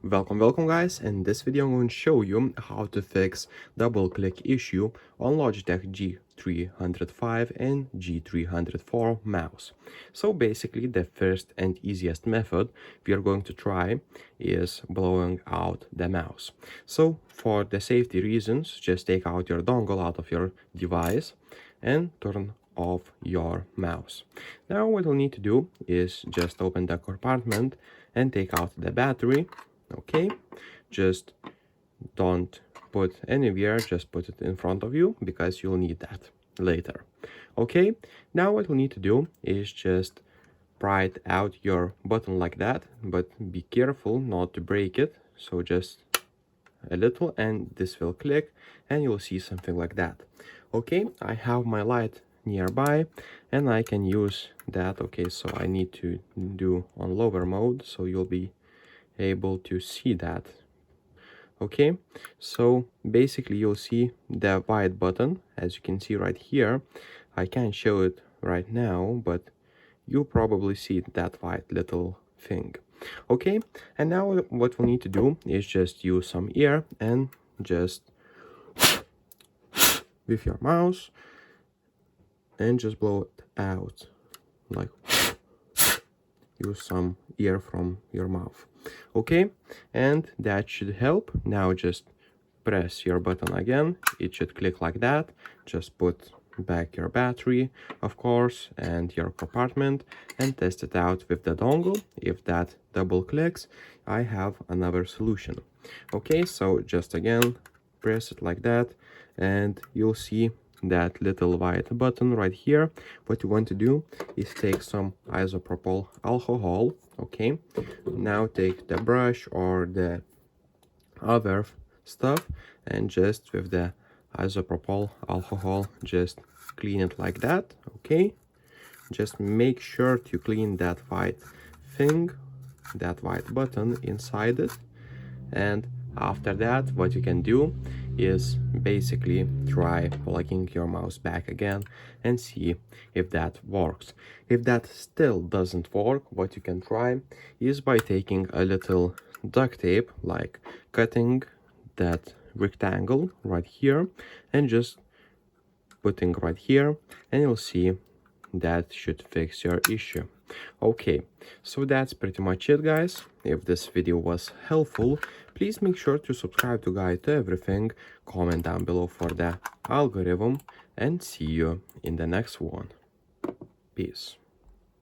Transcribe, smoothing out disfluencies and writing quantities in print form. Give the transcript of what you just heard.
Welcome guys. In this video I'm going to show you how to fix double click issue on Logitech G305 and G304 mouse. So basically the first and easiest method we are going to try is blowing out the mouse. So for the safety reasons, just take out your dongle out of your device and turn off your mouse. Now what we'll need to do is just open the compartment and take out the battery. Okay, just don't put anywhere, just put it in front of you because you'll need that later. Okay, now what we need to do is just pry out your button like that, but be careful not to break it. So just a little and this will click and you'll see something like that. Okay, I have my light nearby and I can use that. Okay, so I need to do on lower mode so you'll be able to see that. Okay, so basically you'll see the white button, as you can see right here. I can't show it right now, but you probably see that white little thing. Okay, and now what we need to do is just use some air and just with your mouse and just blow it out, like use some air from your mouth. Okay, and that should help. Now just press your button again, it should click like that. Just put back your battery, of course, and your compartment and test it out with the dongle. If that double clicks, I have another solution. Okay, so just again press it like that and you'll see that little white button right here. What you want to do is take some isopropyl alcohol. Okay, now take the brush or the other stuff and just with the isopropyl alcohol just clean it like that. Okay, just make sure to clean that white thing, that white button inside it. And after that, what you can do is basically try plugging your mouse back again and see if that works. If that still doesn't work, what you can try is by taking a little duct tape, like cutting that rectangle right here and just putting right here, and you'll see that should fix your issue. Okay, so that's pretty much it, guys. If this video was helpful, please make sure to subscribe to Guide to Everything, comment down below for the algorithm, and see you in the next one. Peace.